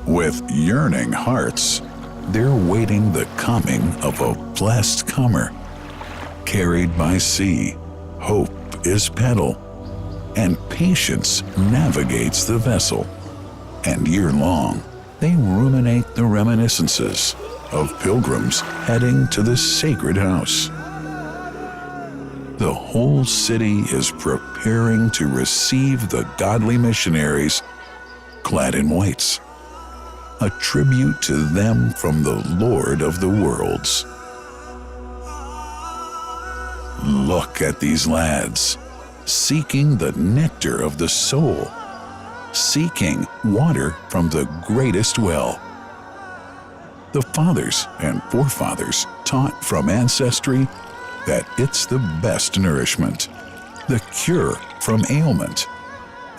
With yearning hearts, they're waiting the coming of a blessed comer. Carried by sea, hope is paddle, and patience navigates the vessel. And year-long, they ruminate the reminiscences of pilgrims heading to the sacred house. The whole city is preparing to receive the godly missionaries clad in whites, a tribute to them from the Lord of the worlds. Look at these lads, seeking the nectar of the soul, seeking water from the greatest well. The fathers and forefathers taught from ancestry that it's the best nourishment, the cure from ailment,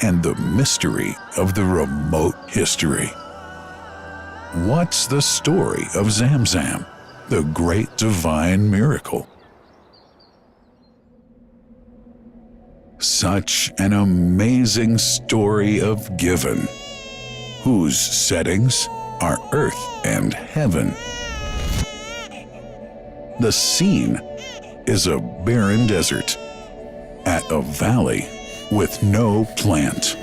and the mystery of the remote history. What's the story of Zamzam, the great divine miracle? Such an amazing story of giving, whose settings are earth and heaven. The scene is a barren desert at a valley with no plant.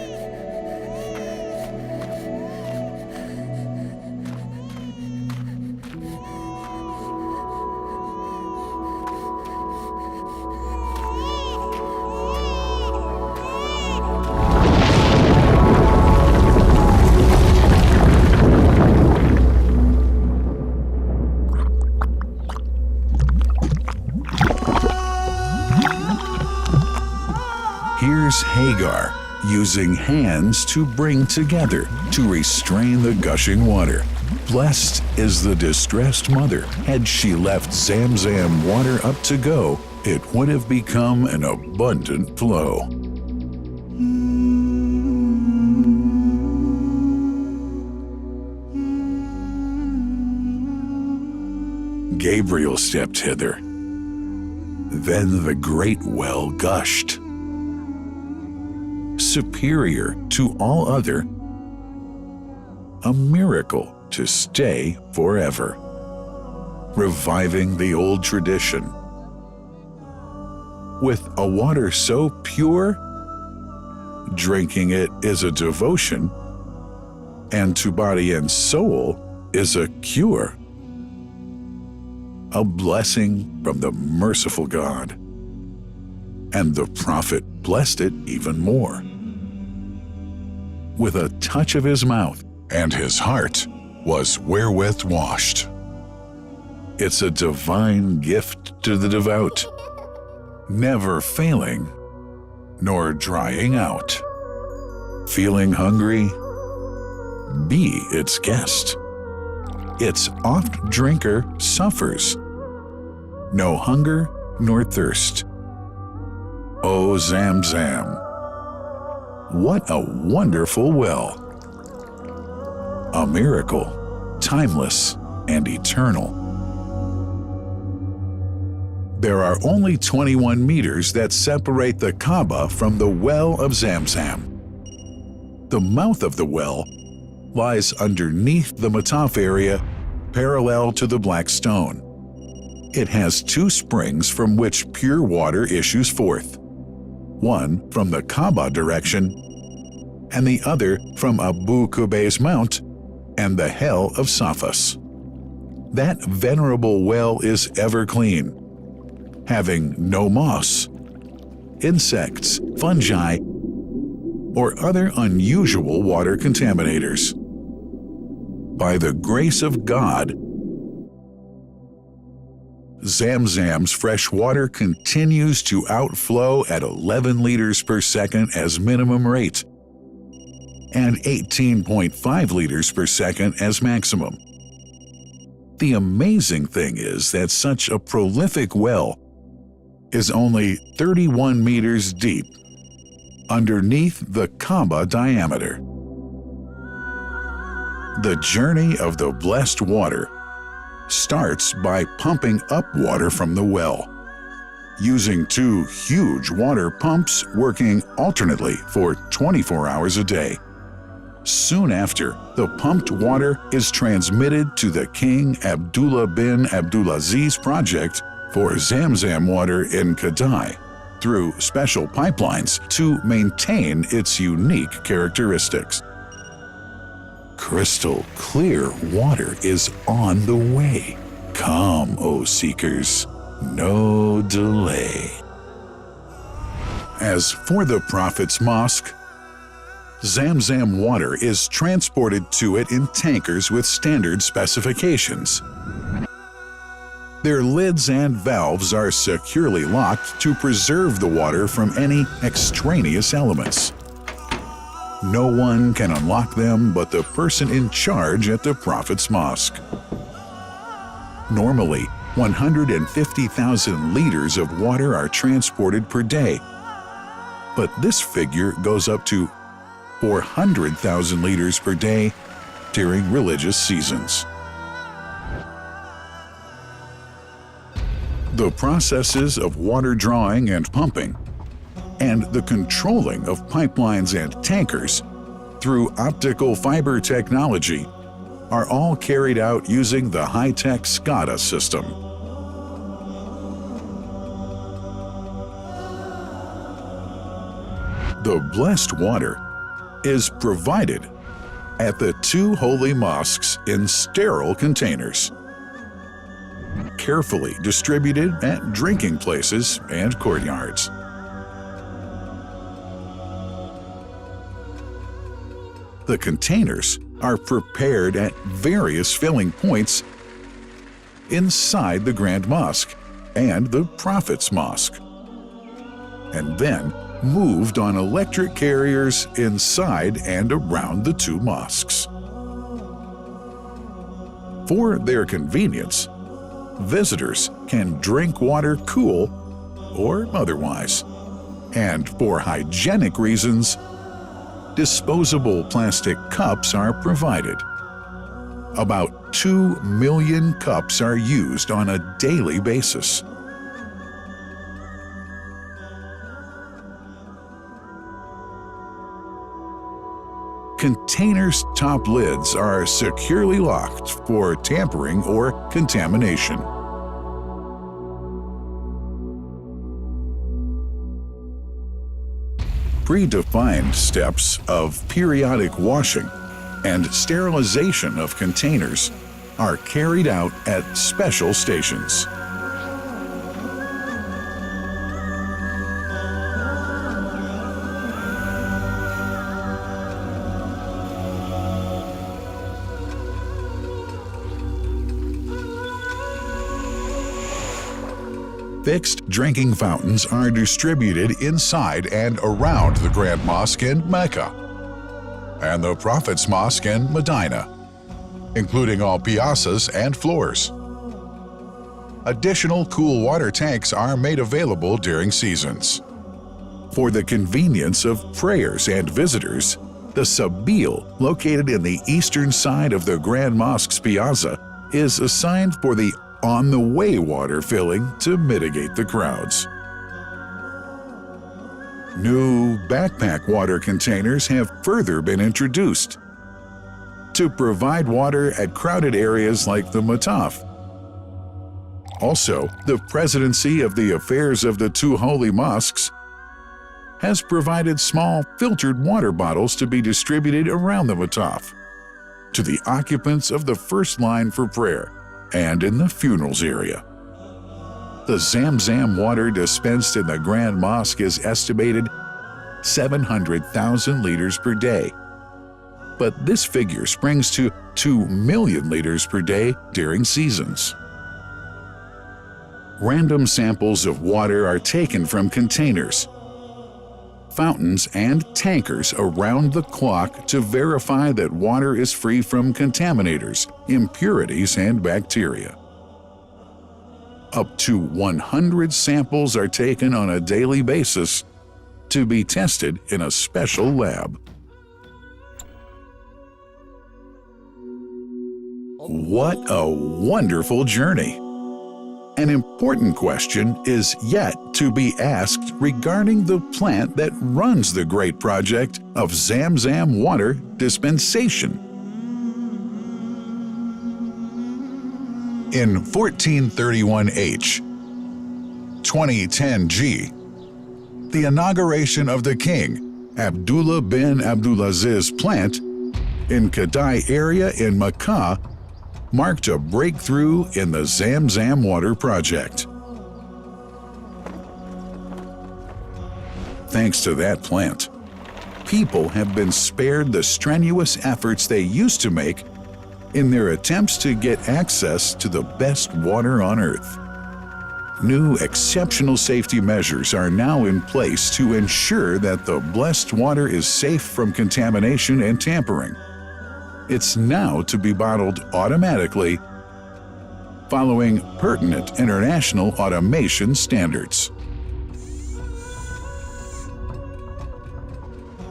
Here's Hagar using hands to bring together, to restrain the gushing water. Blessed is the distressed mother. Had she left Zamzam water up to go, it would have become an abundant flow. Gabriel stepped hither. Then the great well gushed. Superior to all other, a miracle to stay forever, reviving the old tradition. With a water so pure, drinking it is a devotion, and to body and soul is a cure, a blessing from the merciful God. And the prophet blessed it even more. With a touch of his mouth, and his heart was wherewith washed. It's a divine gift to the devout, never failing nor drying out. Feeling hungry? Be its guest. Its oft drinker suffers no hunger nor thirst. O Zamzam, what a wonderful well! A miracle, timeless and eternal. There are only 21 meters that separate the Kaaba from the well of Zamzam. The mouth of the well lies underneath the Mataf area, parallel to the Black Stone. It has two springs from which pure water issues forth. One from the Kaaba direction, and the other from Abu Qubay's Mount and the Hell of Safas. That venerable well is ever clean, having no moss, insects, fungi, or other unusual water contaminators. By the grace of God, Zamzam's fresh water continues to outflow at 11 liters per second as minimum rate and 18.5 liters per second as maximum. The amazing thing is that such a prolific well is only 31 meters deep underneath the Kaaba diameter. The journey of the blessed water starts by pumping up water from the well, using two huge water pumps working alternately for 24 hours a day. Soon after, the pumped water is transmitted to the King Abdullah bin Abdulaziz project for Zamzam water in Kadai through special pipelines to maintain its unique characteristics. Crystal clear water is on the way. Come, O seekers, no delay. As for the Prophet's Mosque, Zamzam water is transported to it in tankers with standard specifications. Their lids and valves are securely locked to preserve the water from any extraneous elements. No one can unlock them but the person in charge at the Prophet's Mosque. Normally, 150,000 liters of water are transported per day, but this figure goes up to 400,000 liters per day during religious seasons. The processes of water drawing and pumping, and the controlling of pipelines and tankers through optical fiber technology are all carried out using the high-tech SCADA system. The blessed water is provided at the two holy mosques in sterile containers, carefully distributed at drinking places and courtyards. The containers are prepared at various filling points inside the Grand Mosque and the Prophet's Mosque, and then moved on electric carriers inside and around the two mosques. For their convenience, visitors can drink water cool or otherwise, and for hygienic reasons, disposable plastic cups are provided. About 2 million cups are used on a daily basis. Containers' top lids are securely locked for tampering or contamination. Predefined steps of periodic washing and sterilization of containers are carried out at special stations. Fixed drinking fountains are distributed inside and around the Grand Mosque in Mecca and the Prophet's Mosque in Medina, including all piazzas and floors. Additional cool water tanks are made available during seasons. For the convenience of prayers and visitors, the Sabil, located in the eastern side of the Grand Mosque's piazza, is assigned for the on-the-way water filling to mitigate the crowds. New backpack water containers have further been introduced to provide water at crowded areas like the Mataf. Also, the Presidency of the Affairs of the Two Holy Mosques has provided small filtered water bottles to be distributed around the Mataf to the occupants of the first line for prayer and in the funerals area. The Zamzam water dispensed in the Grand Mosque is estimated 700,000 liters per day, but this figure springs to 2 million liters per day during seasons. Random samples of water are taken from containers, fountains, and tankers around the clock to verify that water is free from contaminators, impurities, and bacteria. Up to 100 samples are taken on a daily basis to be tested in a special lab. What a wonderful journey! An important question is yet to be asked regarding the plant that runs the great project of Zamzam water dispensation. In 1431H, 2010G, the inauguration of the king, Abdullah bin Abdulaziz's plant in Kadai area in Makkah marked a breakthrough in the Zamzam water project. Thanks to that plant, people have been spared the strenuous efforts they used to make in their attempts to get access to the best water on earth. New exceptional safety measures are now in place to ensure that the blessed water is safe from contamination and tampering. It's now to be bottled automatically following pertinent international automation standards.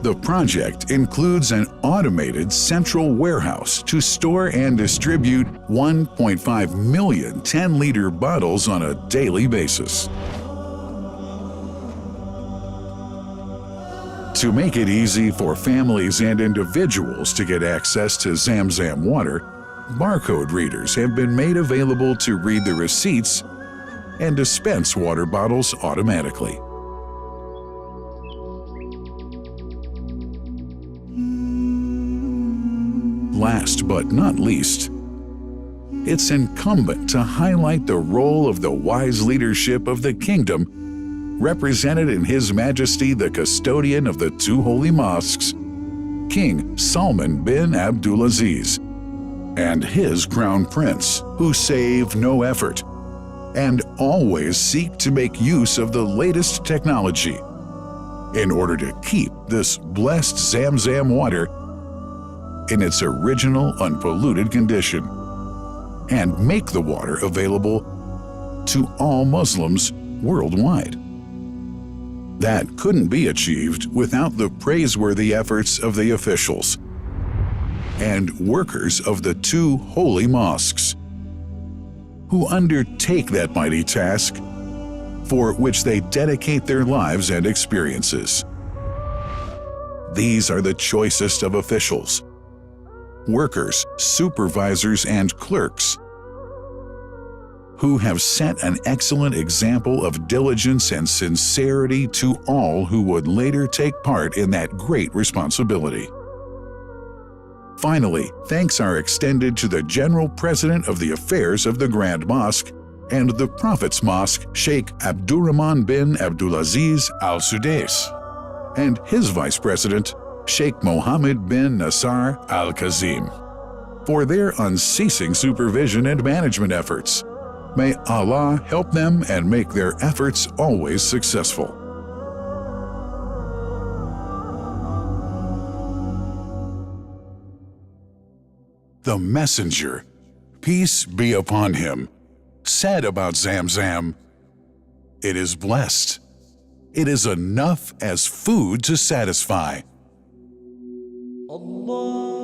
The project includes an automated central warehouse to store and distribute 1.5 million 10-liter bottles on a daily basis. To make it easy for families and individuals to get access to Zamzam water, barcode readers have been made available to read the receipts and dispense water bottles automatically. Last but not least, it's incumbent to highlight the role of the wise leadership of the kingdom, represented in His Majesty the custodian of the two holy mosques, King Salman bin Abdulaziz, and his crown prince, who save no effort and always seek to make use of the latest technology in order to keep this blessed Zamzam water in its original unpolluted condition and make the water available to all Muslims worldwide. That couldn't be achieved without the praiseworthy efforts of the officials and workers of the two holy mosques, who undertake that mighty task for which they dedicate their lives and experiences. These are the choicest of officials, workers, supervisors, and clerks, who have set an excellent example of diligence and sincerity to all who would later take part in that great responsibility. Finally, thanks are extended to the General President of the Affairs of the Grand Mosque and the Prophet's Mosque, Sheikh Abdurrahman bin Abdulaziz Al Sudais, and his Vice President, Sheikh Mohamad bin Nasar Al-Kazim, for their unceasing supervision and management efforts. May Allah help them and make their efforts always successful. The Messenger, peace be upon him, said about Zamzam, "It is blessed. It is enough as food to satisfy." Allah